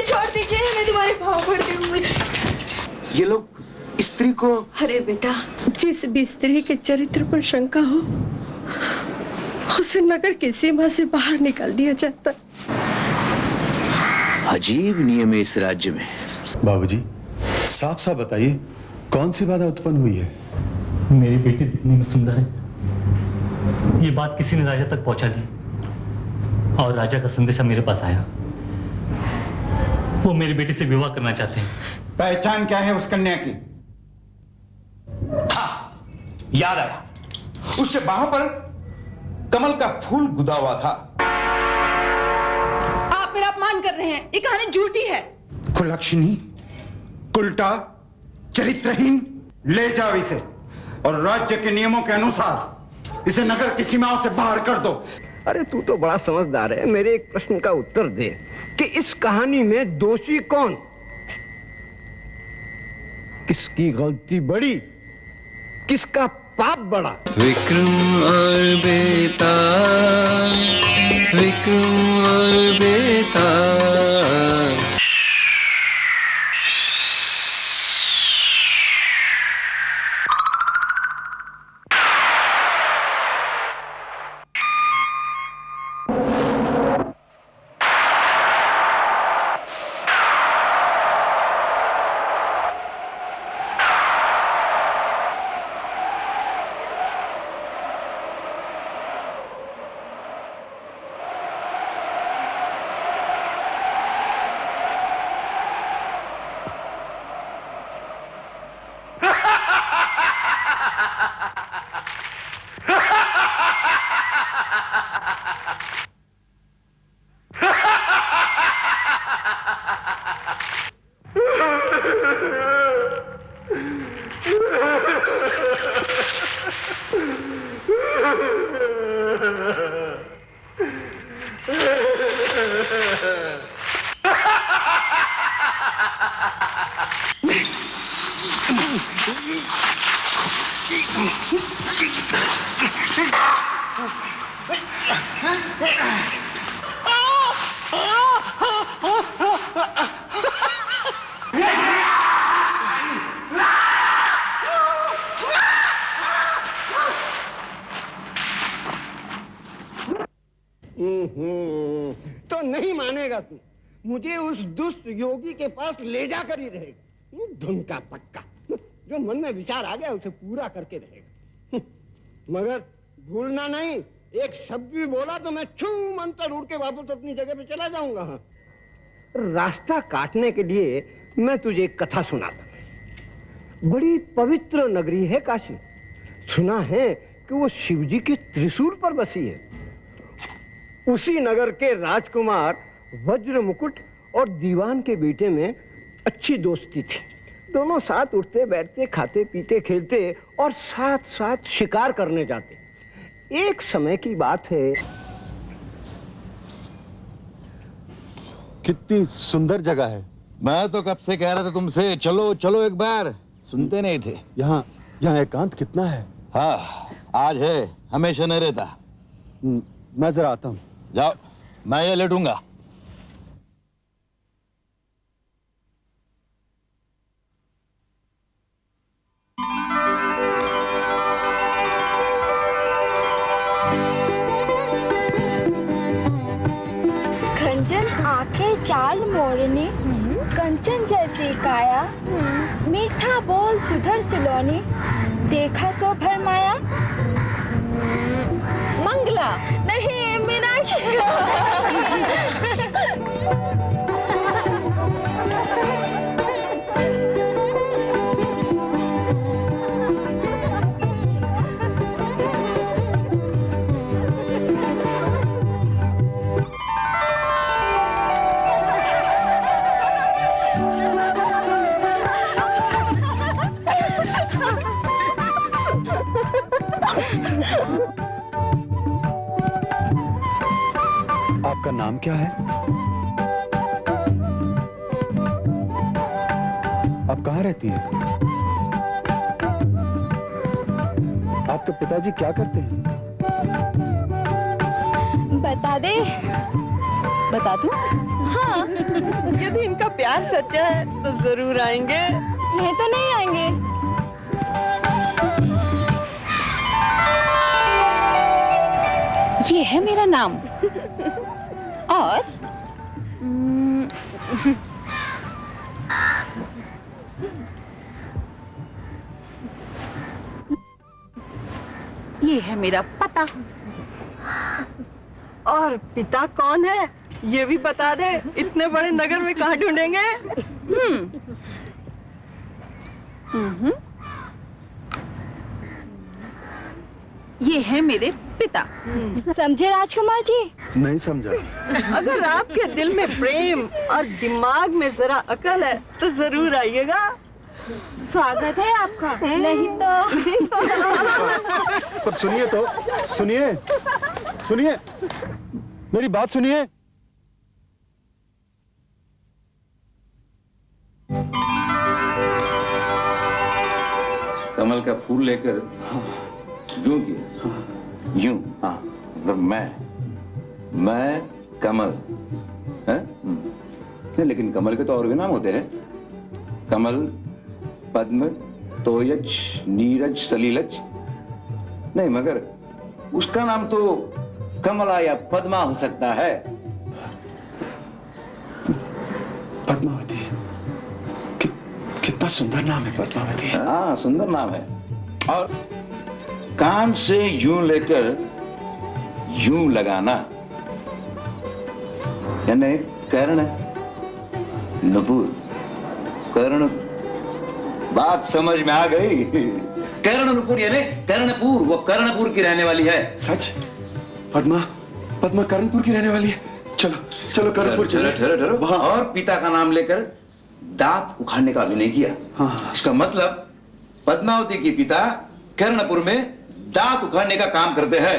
छोड़ दीजिए, मैं तुम्हारे पाँव पड़ती हूँ। ये लोग स्त्री को। अरे बेटा, जिस भी स्त्री के चरित्र पर शंका हो उसे नगर की सीमा से बाहर निकाल दिया जाता। अजीब नियम है इस राज्य में। बाबूजी, साफ साफ बताइए, कौन सी बाधा उत्पन्न हुई है? मेरी बेटी दिखने में सुंदर है, ये बात किसी ने राजा तक पहुंचा दी और राजा का संदेशा मेरे पास आया। वो मेरी बेटी से विवाह करना चाहते हैं। पहचान क्या है उस कन्या की? हाँ, याद आया, उसके बाहों पर कमल का फूल गुदा हुआ था। आप मेरा अपमान कर रहे हैं, ये कहानी झूठी है। कुलक्षणी, उल्टा, चरित्रहीन, ले जाओ इसे और राज्य के नियमों के अनुसार इसे नगर की सीमाओं से बाहर कर दो। अरे तू तो बड़ा समझदार है, मेरे एक प्रश्न का उत्तर दे कि इस कहानी में दोषी कौन? किसकी गलती बड़ी, किसका पाप बड़ा? विक्रम और बेताल, विक्रम और बेताल। तो नहीं मानेगा तू, मुझे उस दुष्ट योगी के पास ले जाकर ही रहेगा। धुन का पक्का, जो मन में विचार आ गया उसे पूरा करके रहेगा। मगर भूलना नहीं, एक शब्द भी बोला तो मैं छू मंतर उड़ के वापस अपनी जगह पे चला जाऊंगा। रास्ता काटने के लिए मैं तुझे एक कथा सुनाता हूं। बड़ी पवित्र नगरी है काशी। सुना है कि वो शिवजी के त्रिशूल पर बसी है। उसी नगर के राजकुमार वज्र मुकुट और दीवान के बेटे में अच्छी दोस्ती थी। दोनों साथ उठते बैठते, खाते पीते, खेलते और साथ साथ शिकार करने जाते। एक समय की बात है। कितनी सुंदर जगह है। मैं तो कब से कह रहा था तुमसे, चलो चलो एक बार, सुनते नहीं थे। यहाँ एकांत कितना है? हाँ, आज है, हमेशा नहीं रहता। मैं जरा आता हूँ। जाओ, मैं ये लेटूंगा। कंचन आंखें चाल मोरनी, कंचन जैसी काया, मीठा बोल सुधर सिलोनी, देखा सो भरमाया। मंगला नहीं, मीनाक्षी। आपका नाम क्या है? आप कहाँ रहती हैं? आपके पिताजी क्या करते हैं? बता दे। बता दूं? हाँ, यदि इनका प्यार सच्चा है तो जरूर आएंगे। नहीं तो नहीं आएंगे। ये है मेरा नाम और ये है मेरा पता। और पिता कौन है ये भी बता दे। इतने बड़े नगर में कहाँ ढूंढेंगे? ये है मेरे पिता। समझे राजकुमार जी? नहीं समझा। अगर आपके दिल में प्रेम और दिमाग में जरा अकल है तो जरूर आइएगा। स्वागत है आपका। नहीं तो पर सुनिए तो, सुनिए सुनिए, मेरी बात सुनिए। कमल का फूल लेकर यूं किया, यूं। हाँ, मतलब मैं कमल है। नहीं, लेकिन कमल के तो और भी नाम होते हैं। कमल, पद्म, तोयज, नीरज, सलीलज। नहीं, मगर उसका नाम तो कमला या पद्मा हो सकता है। पद्मावती, कितना सुंदर नाम है पद्मावती। हाँ, सुंदर नाम है। और कान से यूं लेकर यूं लगाना, यानी कर्ण नुपुर। कर्ण, बात समझ में आ गई। कर्ण नुपुर यानी कर्णपुर। वो कर्णपुर की रहने वाली है। सच? पद्मा कर्णपुर की रहने वाली है। चलो चलो कर्णपुर चलो। ठहरो। वहां और पिता का नाम लेकर दांत उखाड़ने का अभिनय किया। हाँ। इसका मतलब पद्मावती के पिता कर्णपुर में दांत उखाड़ने का काम करते हैं।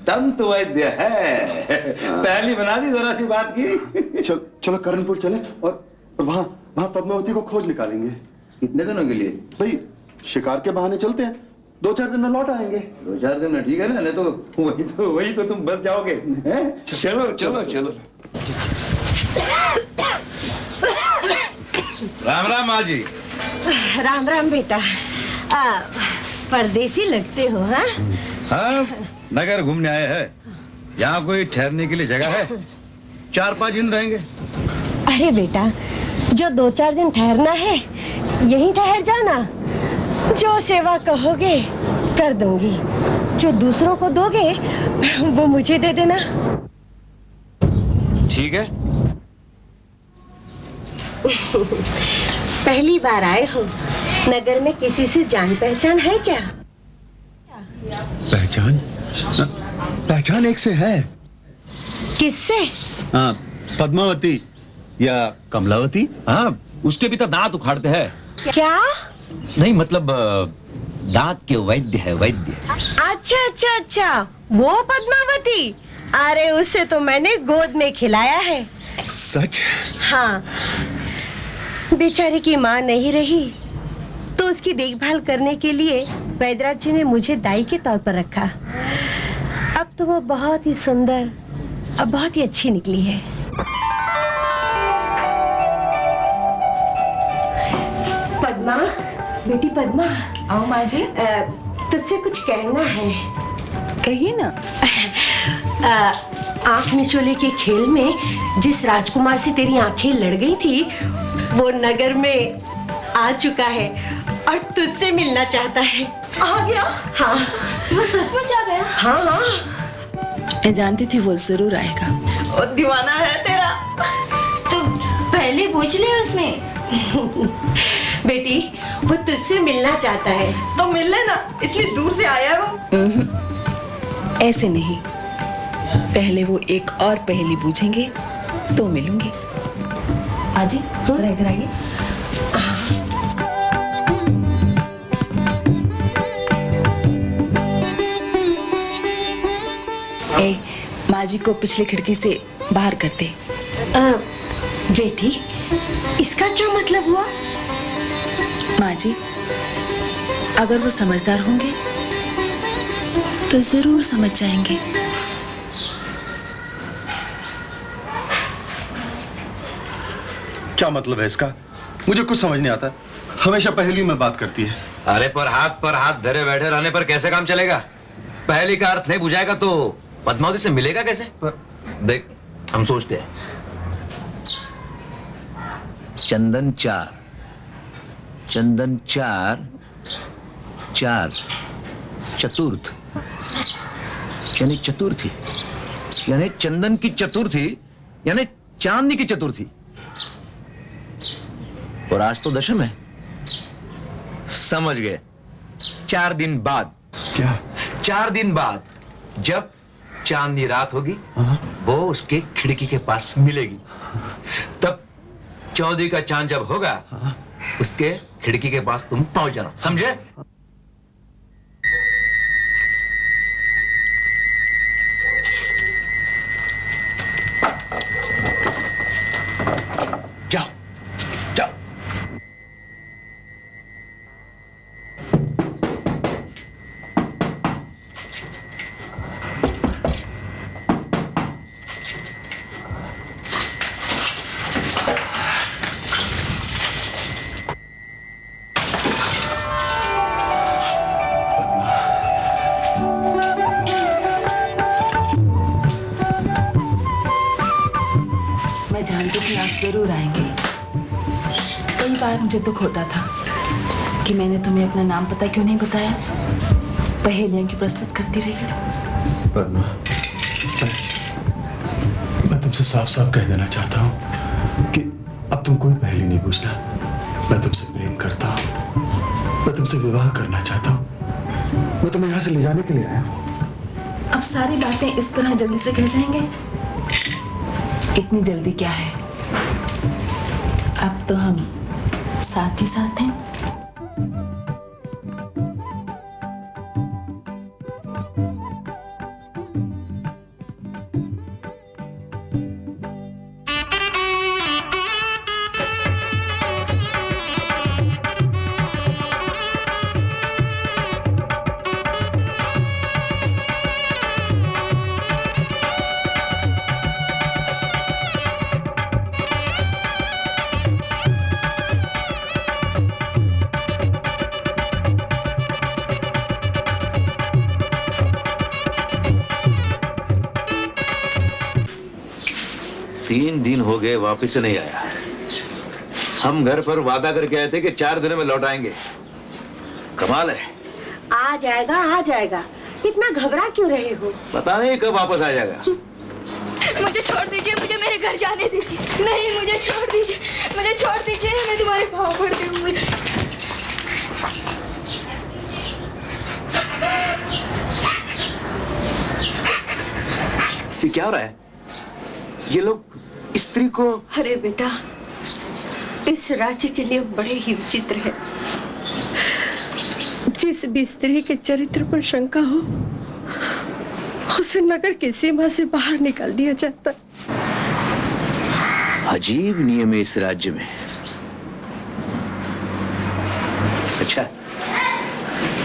दंत वैद्य है। पहली बना दी जरा सी बात की। चलो कर्णपुर चले और वहां पद्मावती को खोज निकालेंगे। कितने दिनों के लिए? भाई शिकार के बहाने चलते हैं, 2-4 दिन में लौट आएंगे। 2-4 दिन में ठीक है ना? नहीं तो वही तो तुम बस जाओगे। चलो। राम राम माँ जी। राम राम बेटा। परदेसी लगते हो। हाँ, नगर घूमने आए हैं। यहाँ कोई ठहरने के लिए जगह है? 4-5 दिन रहेंगे। अरे बेटा, जो 2-4 दिन ठहरना है यहीं ठहर जाना। जो सेवा कहोगे कर दूंगी, जो दूसरों को दोगे वो मुझे दे देना। ठीक है। पहली बार आए हो, नगर में किसी से जान पहचान है क्या? पहचान एक से है। किससे? हाँ, पद्मावती या कमलावती। हाँ, उसके पिता दांत उखाड़ते हैं। क्या? नहीं, मतलब दांत के वैद्य है, वैद्य। अच्छा, वो पद्मावती। अरे उसे तो मैंने गोद में खिलाया है। सच? हाँ, बेचारी की माँ नहीं रही तो उसकी देखभाल करने के लिए वैद्यराज जी ने मुझे दाई के तौर पर रखा। अब तो वो बहुत ही सुंदर और बहुत ही अच्छी निकली है। पद्मा, बेटी पद्मा। आओ माँ जी। तुझसे कुछ कहना है। कहिए ना। आंख मिचोले के खेल में जिस राजकुमार से तेरी आंखें लड़ गई थी वो नगर में आ चुका है और तुझसे मिलना चाहता है। आ गया? हाँ। वो सचमुच आ गया? हाँ। मैं जानती थी वो जरूर आएगा। वो दीवाना है तेरा। तो पहले पूछ ले उसने। बेटी, वो तुझसे मिलना चाहता है तो मिल लेना। इतनी दूर से आया है वो। ऐसे नहीं, पहले वो एक और पहेली पूछेंगे तो मिलूंगी। आजी, जरा इधर आइए। माँ जी को पिछली खिड़की से बाहर कर दे। बेटी, इसका क्या मतलब हुआ? माँ जी, अगर वो समझदार होंगे तो जरूर समझ जाएंगे। क्या मतलब है इसका? मुझे कुछ समझ नहीं आता। हमेशा पहेली में बात करती है। अरे पर हाथ धरे बैठे रहने पर कैसे काम चलेगा? पहेली का अर्थ नहीं बुझाएगा तो पद्मावती से मिलेगा कैसे? देख, हम सोचते हैं चंदन चार चतुर्थ यानी चतुर्थी, यानी चंदन की चतुर्थी, यानी चांदनी की चतुर्थी। और आज तो दशम है। समझ गए? 4 दिन बाद। क्या? 4 दिन बाद जब चांदनी रात होगी, वो उसके खिड़की के पास मिलेगी। तब 14 का चांद जब होगा, उसके खिड़की के पास तुम पहुंच जाना। समझे? जाओ जाओ। मैं जानती थी आप जरूर आएंगे। कई बार मुझे दुख होता था कि मैंने तुम्हें अपना नाम पता क्यों नहीं बताया। पहेलियां क्यों प्रस्तुत करती रही। पद्मा, मैं तुमसे साफ साफ कह देना चाहता हूँ कि अब तुम कोई पहेली नहीं पूछना। मैं तुमसे प्रेम करता हूँ। मैं तुमसे विवाह करना चाहता हूँ। मैं तुम्हें यहाँ से ले जाने के लिए आया हूँ। अब सारी बातें इस तरह जल्दी से कह जाएंगे? इतनी जल्दी क्या है? अब तो हम साथ ही साथ हैं। तीन दिन हो गए वापिस नहीं आया। हम घर पर वादा करके आए थे कि 4 दिन में लौट आएंगे। कमाल है। आ जाएगा आ जाएगा, इतना घबरा क्यों रहे हो? पता नहीं कब वापस आ जाएगा। मुझे छोड़ दीजिए, मुझे मेरे घर जाने दीजिए। नहीं, मुझे छोड़ दीजिए, मुझे छोड़ दीजिए। मैं तुम्हारे पाँव पड़ती हूँ। ये क्या हो रहा है? ये लोग स्त्री को... अरे बेटा, इस राज्य के नियम बड़े ही विचित्र हैं। जिस भी स्त्री के चरित्र पर शंका हो, उसे नगर की सीमा से बाहर निकाल दिया जाता। अजीब नियम है इस राज्य में। अच्छा,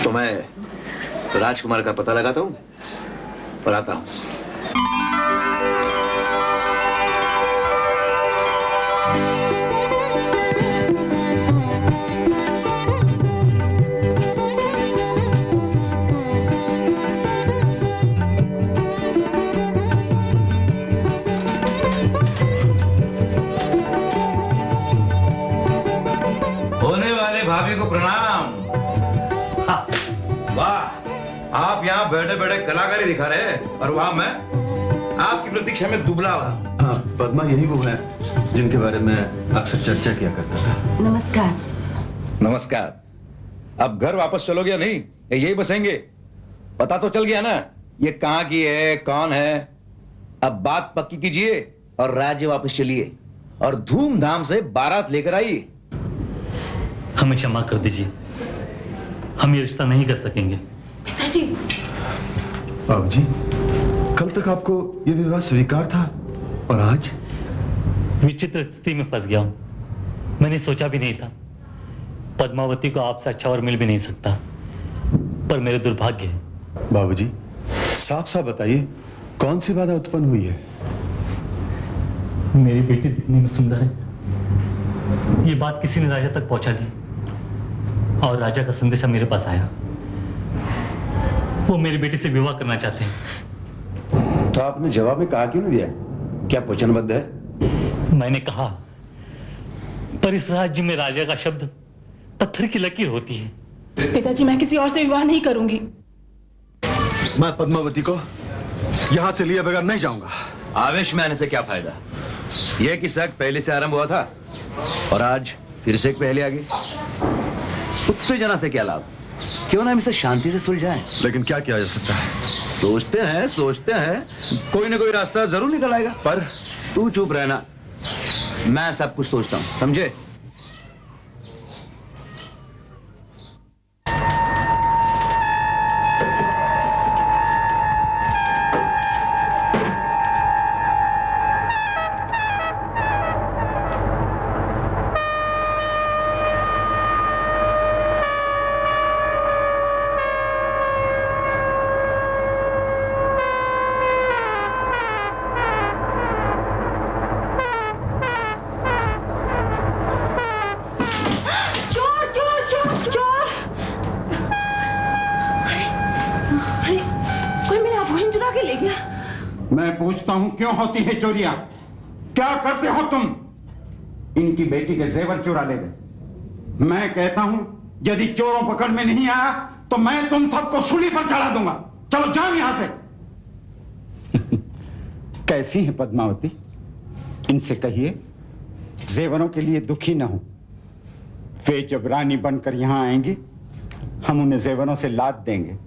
तो मैं राजकुमार का पता लगाता हूँ और आता हूँ। भाभी को प्रणाम। वाह, आप यहाँ बैठे बैठे कलाकारी दिखा रहे हैं और वहां मैं आपकी प्रतीक्षा में दुबला हुआ। हाँ, पद्मा यही वो है जिनके बारे में अक्सर चर्चा किया करता था। नमस्कार। नमस्कार। अब घर वापस चलोगे या नहीं, या यही बसेंगे? पता तो चल गया ना ये कहाँ की है, कौन है। अब बात पक्की कीजिए और राज्य वापस चलिए और धूमधाम से बारात लेकर आइए। हमें क्षमा कर दीजिए, हम ये रिश्ता नहीं कर सकेंगे। पिताजी। बाबू जी, कल तक आपको ये विवाह स्वीकार था और आज? विचित्र स्थिति में फंस गया हूं। मैंने सोचा भी नहीं था पद्मावती को आपसे अच्छा और मिल भी नहीं सकता, पर मेरे दुर्भाग्य है। बाबू जी, साफ साफ बताइए, कौन सी बाधा उत्पन्न हुई है? मेरी बेटी दिखने में सुंदर है, बात किसी ने राजा तक पहुंचा दी और राजा का संदेशा मेरे पास आया। वो मेरी बेटी से विवाह करना चाहते हैं। तो आपने जवाब में कहा क्यों नहीं दिया? क्या वचनबद्ध है? मैंने कहा, पर इस राज्य में राजा का शब्द पत्थर की लकीर होती है। पिताजी, मैं किसी और से विवाह नहीं करूंगी। मैं पद्मावती को यहां से लिए बगैर नहीं जाऊंगा। आवेश में आने से क्या फायदा? यह कि शक पहले से आरंभ हुआ था और आज फिर से एक पहले आ गई। उत्तेजना से क्या लाभ? क्यों ना हम इसे शांति से सुलझाएं। लेकिन क्या किया जा सकता है? सोचते हैं कोई ना कोई रास्ता जरूर निकल आएगा। पर तू चुप रहना, मैं सब कुछ सोचता हूं, समझे? मैं पूछता हूं क्यों होती है चोरियां? क्या करते हो तुम? इनकी बेटी के जेवर चुरा ले गए। मैं कहता हूं यदि चोरों पकड़ में नहीं आया तो मैं तुम सबको सूली पर चढ़ा दूंगा। चलो जाओ यहां से। कैसी है पद्मावती? इनसे कहिए जेवरों के लिए दुखी न हो। वे जब रानी बनकर यहां आएंगी हम उन्हें जेवरों से लाद देंगे।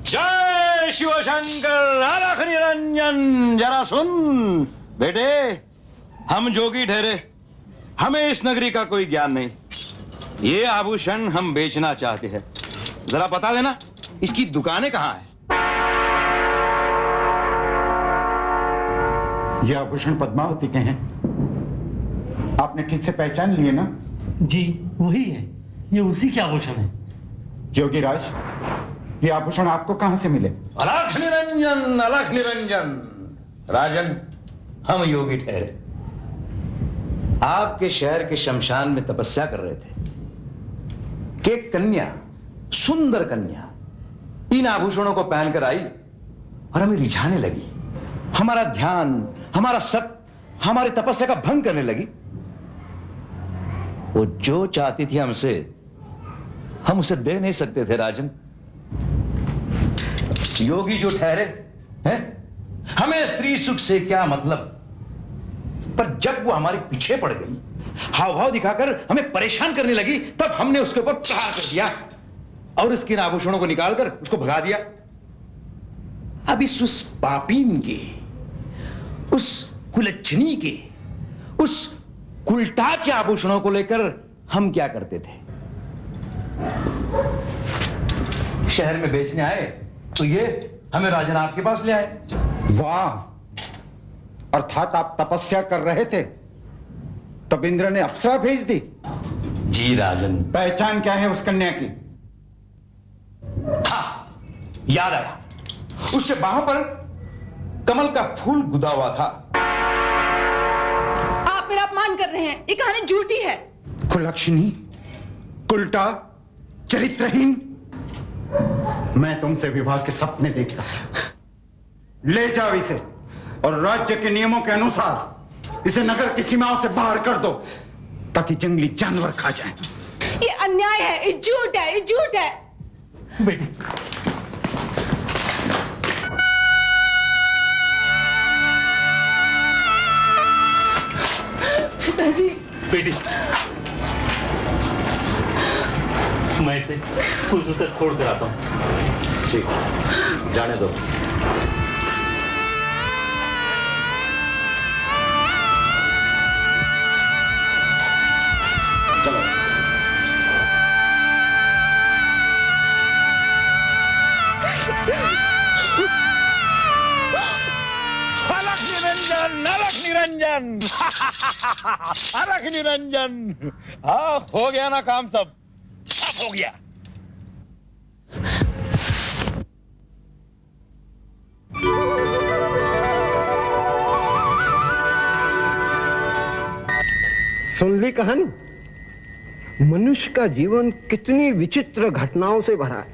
जय शिव शंकर, अलख निरंजन। जरा सुन बेटे, हम जोगी ठहरे, हमें इस नगरी का कोई ज्ञान नहीं। ये आभूषण हम बेचना चाहते हैं, जरा बता देना इसकी दुकानें कहां हैं? ये आभूषण पद्मावती के हैं। आपने ठीक से पहचान लिए ना? जी वही है, ये उसी के आभूषण है। जोगीराज, ये आभूषण आपको कहां से मिले? अलख निरंजन, अलख निरंजन। राजन, हम योगी ठहरे, आपके शहर के शमशान में तपस्या कर रहे थे कि एक कन्या, सुंदर कन्या, इन आभूषणों को पहनकर आई और हमें रिझाने लगी। हमारा ध्यान, हमारा सत, हमारी तपस्या का भंग करने लगी। वो जो चाहती थी हमसे, हम उसे दे नहीं सकते थे। राजन, योगी जो ठहरे हैं, हमें स्त्री सुख से क्या मतलब, पर जब वो हमारे पीछे पड़ गई, हाव भाव दिखाकर हमें परेशान करने लगी, तब हमने उसके ऊपर प्रहार कर दिया और उसके इन आभूषणों को निकालकर उसको भगा दिया। अब उस पापीन के, उस कुलच्छनी के, उस कुलटा के आभूषणों को लेकर हम क्या करते थे? शहर में बेचने आए तो ये हमें राजन आपके पास ले आए। वाह! अर्थात आप तपस्या कर रहे थे तब इंद्र ने अप्सरा भेज दी? जी राजन। पहचान क्या है उस कन्या की? हाँ, याद आया, उसके बाहों पर कमल का फूल गुदा हुआ था। आप मेरा अपमान कर रहे हैं, ये कहानी झूठी है। कुलक्षणी, कुलटा, चरित्रहीन, मैं तुमसे विवाह के सपने देखता था। ले जाओ इसे और राज्य के नियमों के अनुसार इसे नगर की सीमाओं से बाहर कर दो ताकि जंगली जानवर खा जाएं। ये अन्याय है, ये झूठ है, ये झूठ है। बेटी, पिताजी, बेटी, मैं इसे कुछ दूर तक छोड़ कर आता हूं। ठीक, जाने दो। चलो। अलख निरंजन, अलख निरंजन। अलख निरंजन। हाँ, हो गया ना काम, सब हो गया। सुन ली कहानी? मनुष्य का जीवन कितनी विचित्र घटनाओं से भरा है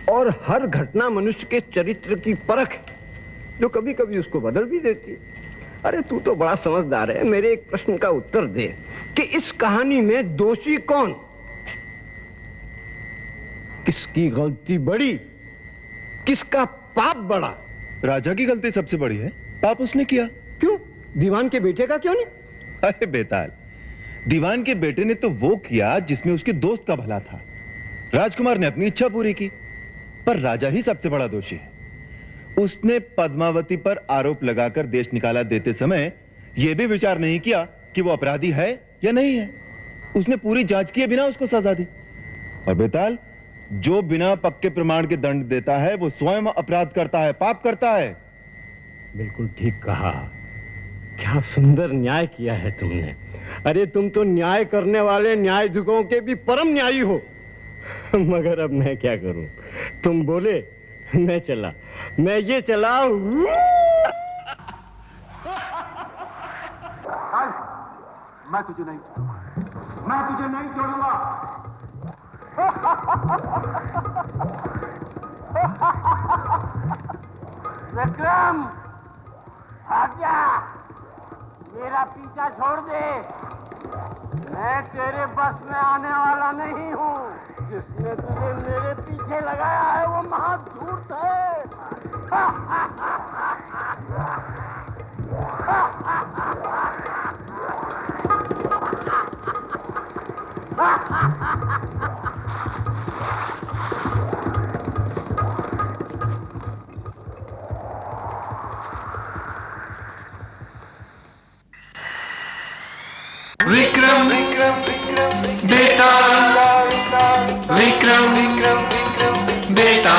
और हर घटना मनुष्य के चरित्र की परख है जो कभी कभी उसको बदल भी देती है। अरे तू तो बड़ा समझदार है, मेरे एक प्रश्न का उत्तर दे कि इस कहानी में दोषी कौन, किसकी गलती बड़ी, किसका पाप बड़ा? राजा की गलती सबसे बड़ी है, पाप उसने किया। क्यों? दीवान के बेटे का क्यों नहीं? अरे बेताल, दीवान के बेटे ने तो वो किया जिसमें उसके दोस्त का भला था। राजकुमार ने अपनी इच्छा पूरी की, पर राजा ही सबसे बड़ा दोषी है। उसने पद्मावती पर आरोप लगाकर देश निकाला देते समय यह भी विचार नहीं किया कि वो अपराधी है या नहीं है। उसने पूरी जांच किए बिना उसको सजा दी। और बेताल, जो बिना पक्के प्रमाण के दंड देता है वो स्वयं अपराध करता है, पाप करता है। बिल्कुल ठीक कहा। क्या सुंदर न्याय किया है तुमने। अरे तुम तो न्याय करने वाले न्यायाधीशों के भी परम न्यायी हो। मगर अब मैं क्या करूं? तुम बोले, मैं चला, मैं ये चला। मैं तुझे नहीं छोड़ूंगा, मैं तुझे नहीं छोड़ूंगा। विक्रम, भाग जा, मेरा पीछा छोड़ दे। मैं तेरे बस में आने वाला नहीं हूँ। जिसने तुझे मेरे पीछे लगाया है वो महा धूर्त है। विक्रम बेटा, विक्रम बेटा।